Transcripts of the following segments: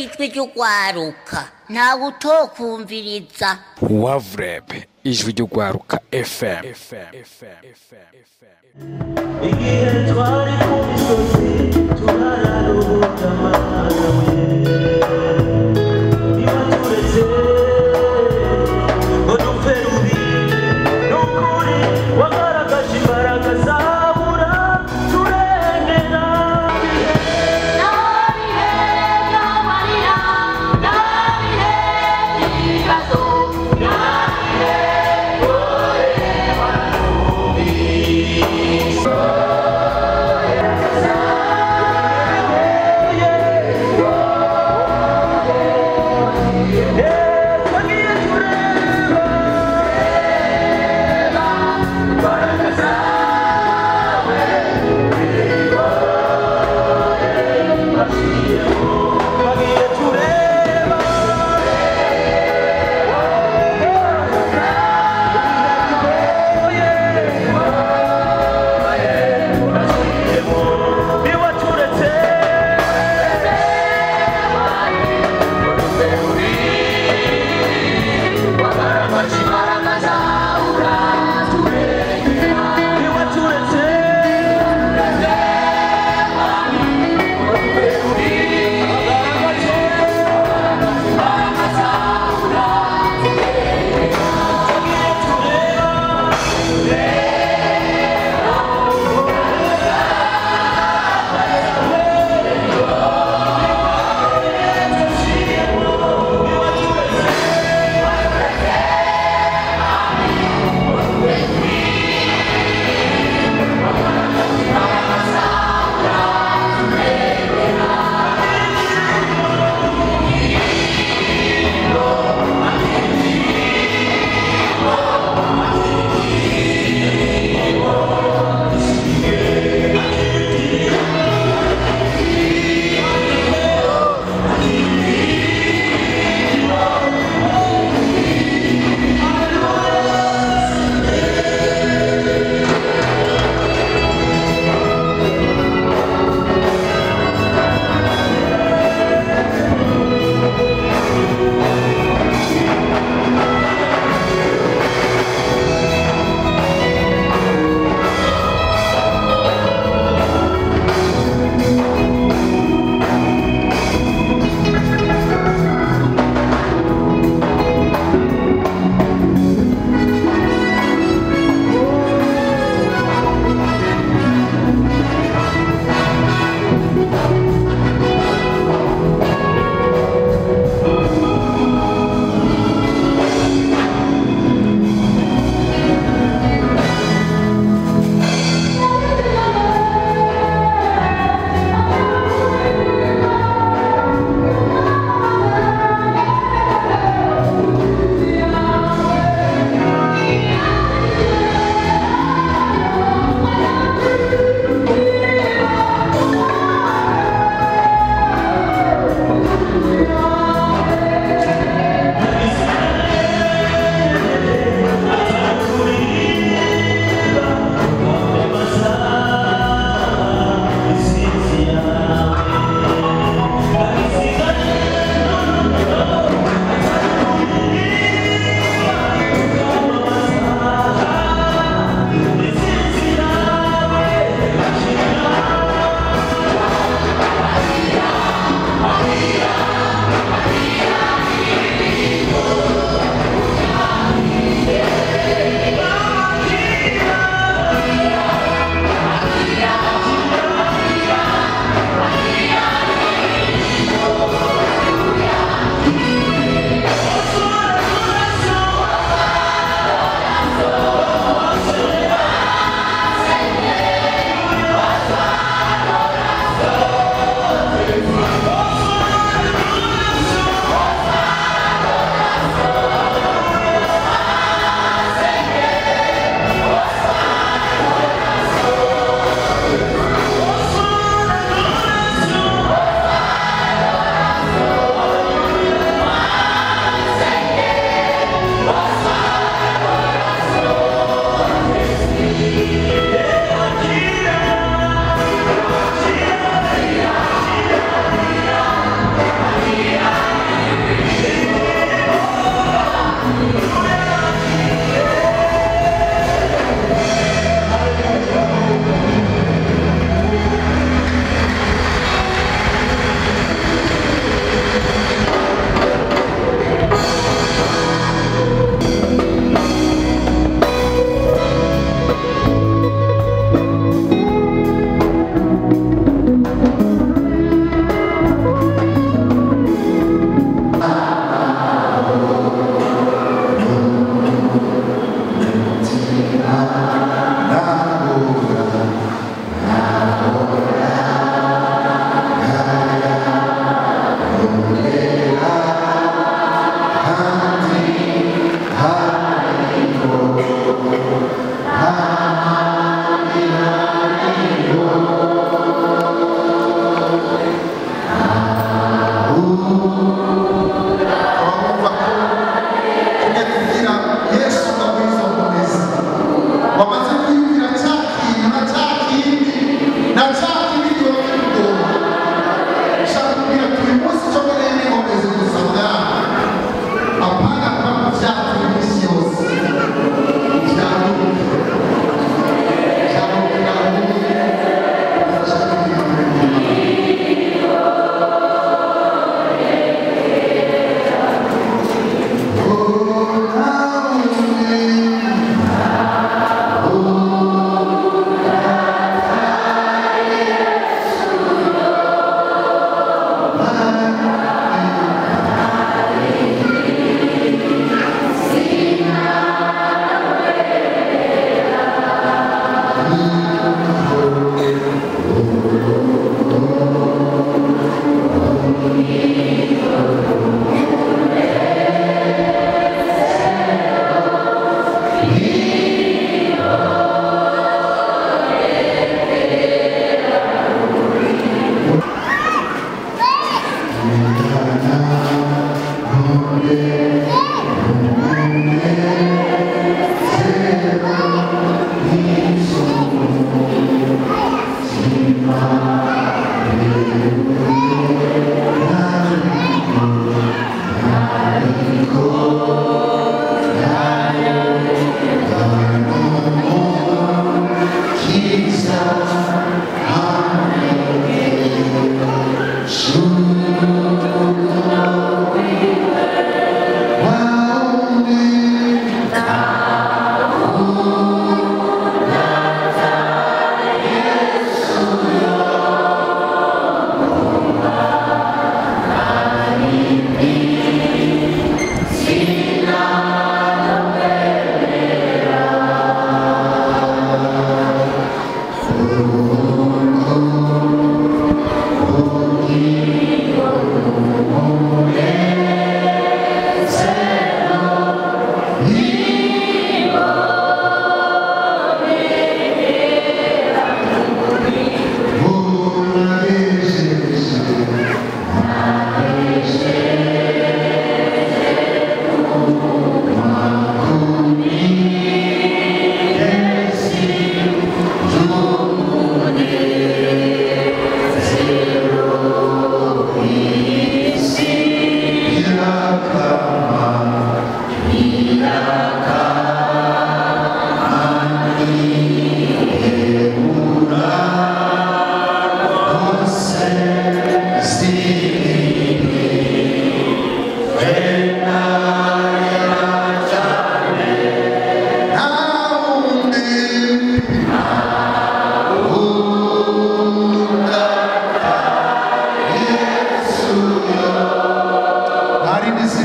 ijwi ry'ugwaruka ntawe utokumviriza. Wavreb ijwi ry'ugwaruka FM. Igihe twari ku misozi turararuhuka amahanga niba turetse ngo dupfe rubi n'ukuri wagaragaje imbaraga zabura turengera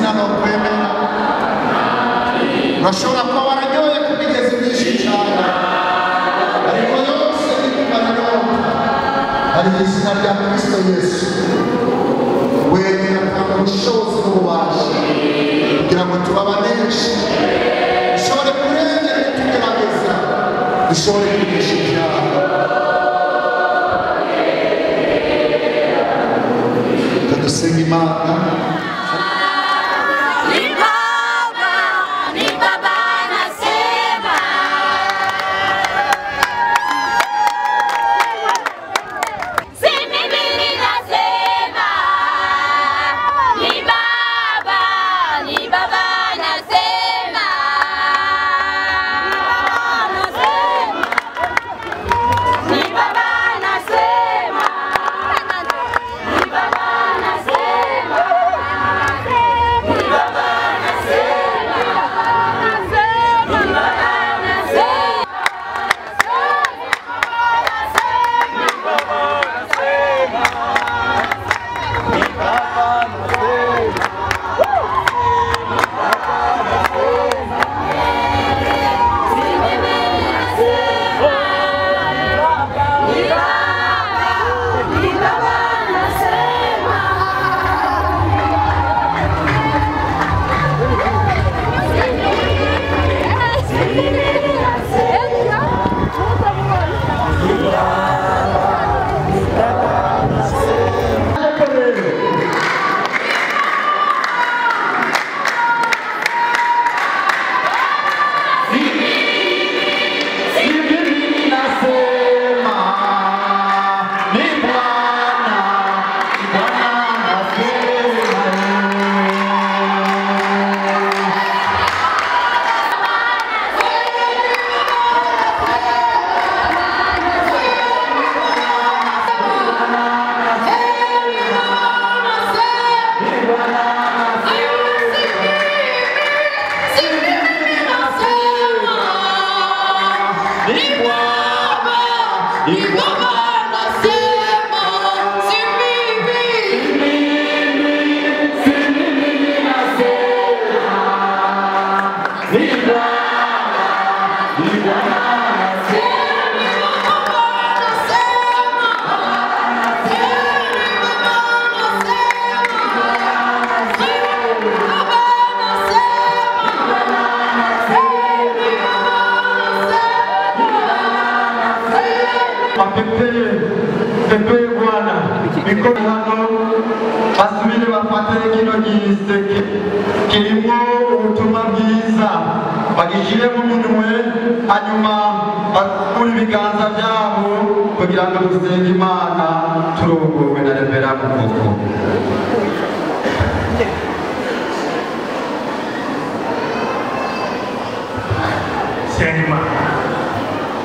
izina no kwemera urashobora kuba wararyoye kubigeza byinshi cyane ariko yose ikumaranyota hari izina rya Kristo Yesu wenyine atanga ubushobozi n'ububasha kugira ngo tubabaneshe dushobore kurengera ibitugerageza dushobore kunesha ibyaha tudusenga Imana Pepe Bwana mikono hano asubire bafate kino giseke kirimo ubutumwa bwiza bagishire mu minwe hanyuma bakura ibiganza byabo kugira ngo dusenge Imana turongowe na Revera Mukoko. Sengima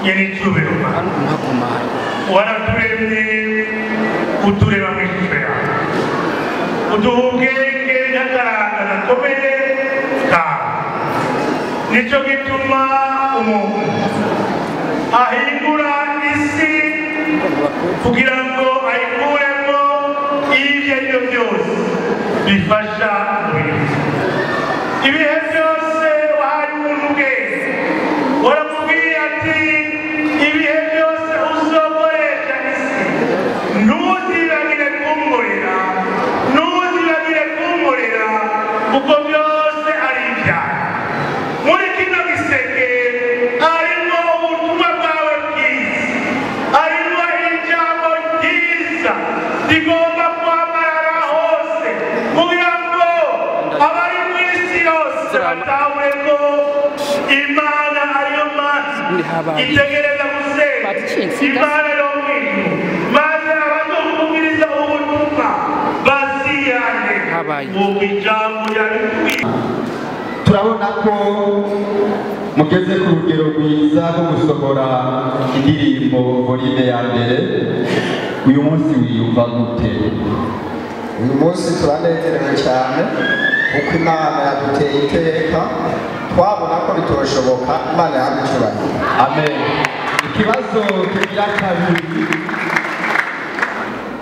yeni chubero wanaturemye utureba mwishura uduhugenge n'akaranga gakomeye kawe nicyo gituma umuntu ahindura isi kugira ngo ayikuremo ibyo ari byo byose bifasha ibihe byose wahari umuntu bwese waramubwiye ati ibihe byose uzokoresha isi ntuzibagire kumurira kuko byose ari ibyaha muri kino giseke harimo ubutumwa bwawe bwiza harimo ijambo ryiza rigomba kwamarara hose kugira ngo abari mu isi yose batahure ko Imana ariyo Mana itegereza gusenga Imana yo mw'ijuru maze abazokubwiriza ubutumwa baziyane mu ijambo ryabikwiye. Turabona ko mugeze ku rugero rwiza rwo gusohora indirimbo volume ya mbere. Uyu munsi wiyumva gute? uyu munsi turanezerewe cyane kuko Imana yaduteye iteka twabona ko bitoshoboka Imana yaducuranye. Amen. Ikibazo kigira kabiri,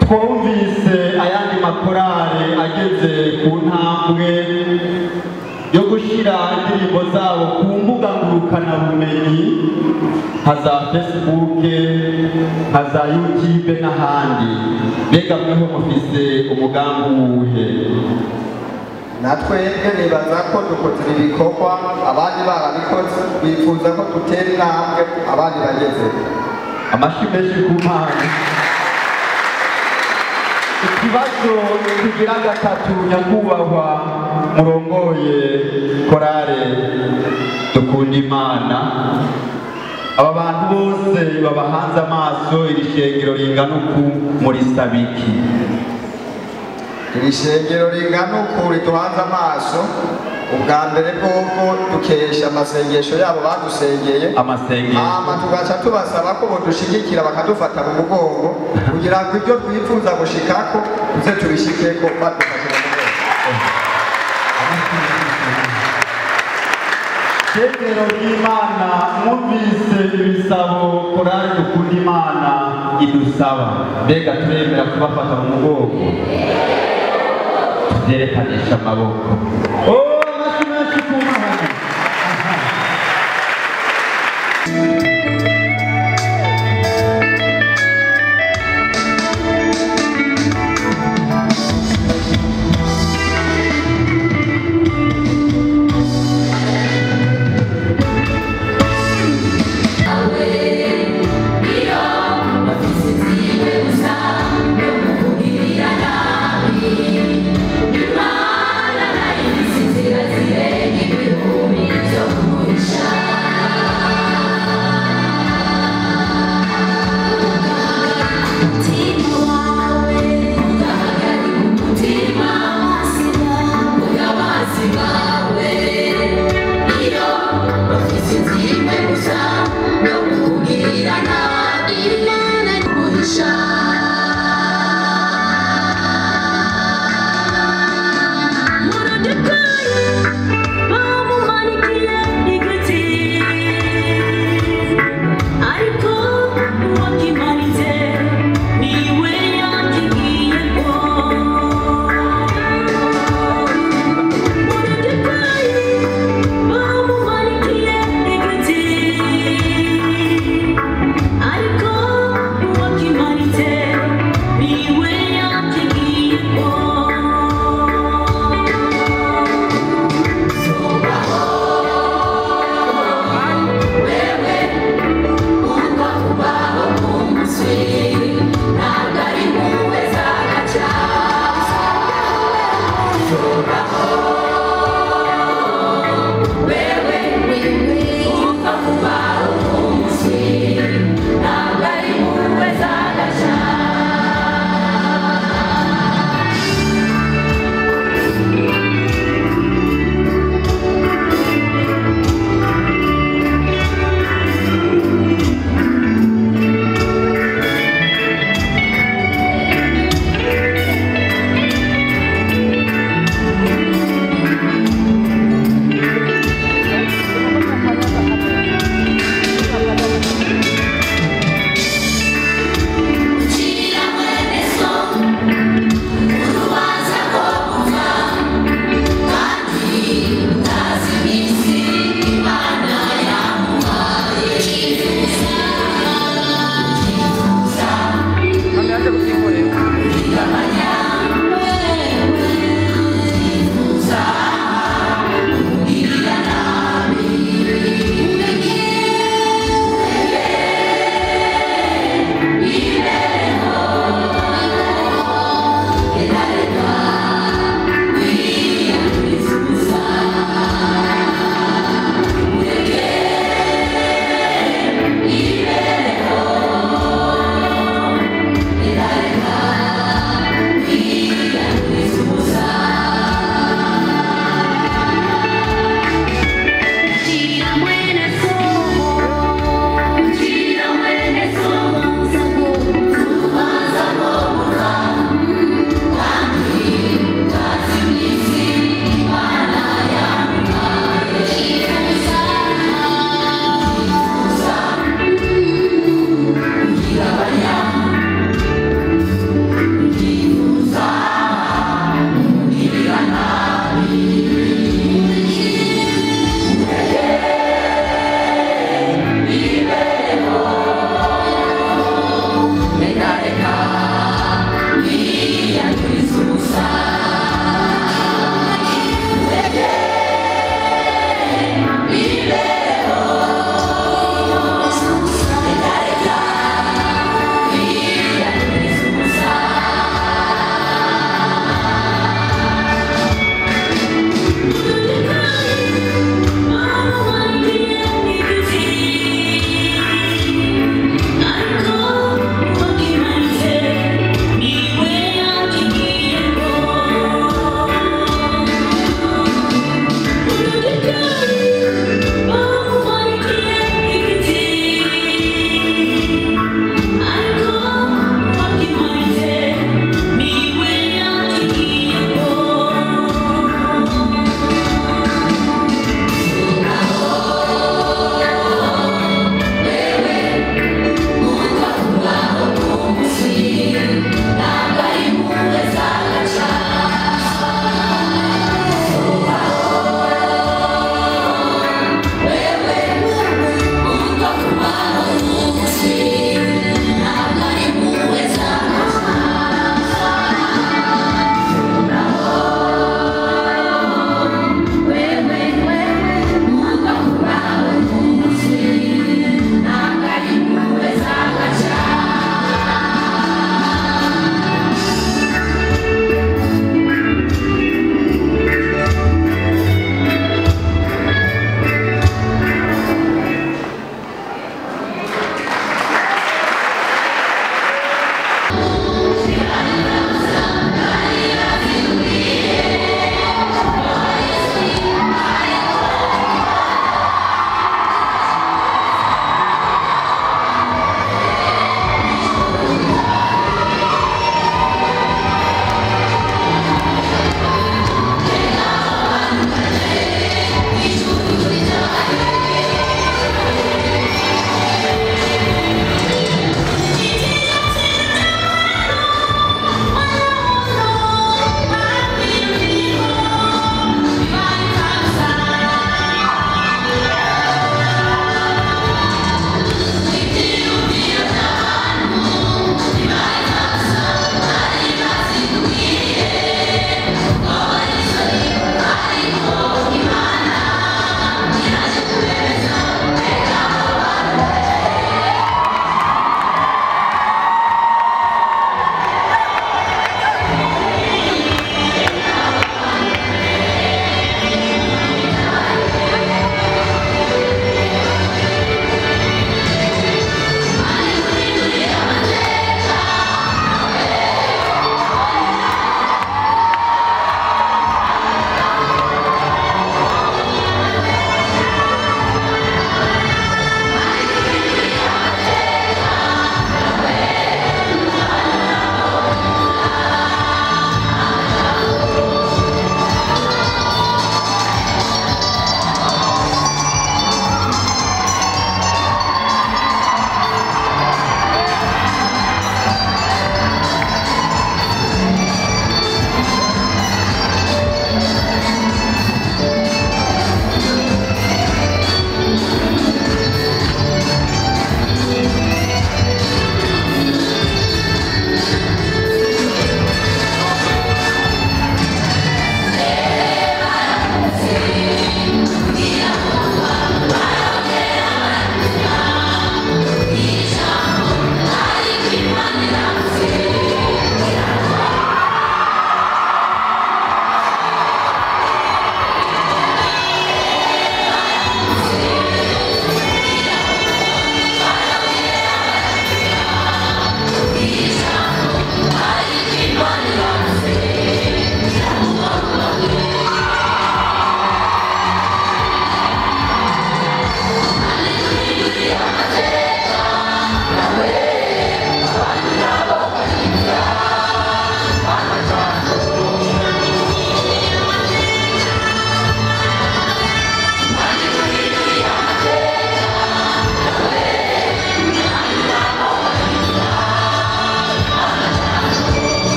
twumvise ayandi makorale ageze ku ntambwe intambwe yo gushyira indirimbo zabo ku mbuga ngurukanabumenyi nka za Facebook, nka za YouTube n'ahandi. Mbega mweho mufise umugambi uwuhe? natwebwe nibaza ko dukoze ibikorwa abandi barabikoze, bifuza ko dutera intambwe abandi bageze. Amashyi menshi ku Mana. Ikibazo kigira gatatu, nyakubahwa murongoye korale Dukunda Imana, aba bantu bose babahanze amaso, iri shengero ringana uku muri sabiki? Iri shengero ringana uku rituhanze amaso, ubwa mbere bw'ubwo dukesha amasengesho yabo badusengeye, hama tugaca tubasaba ko bodushigikira bakadufata mu mugongo kugira ngo ibyo twifuza gushikako tuze tubishikeko badufashe mu mugongo. Shengero ry'Imana, mwumvise ibisabo korali Dukunda Imana idusaba, mbega turemera kubafata mu mugongo? Tuzerekanisha amaboko. Amashyi menshi ku Mana.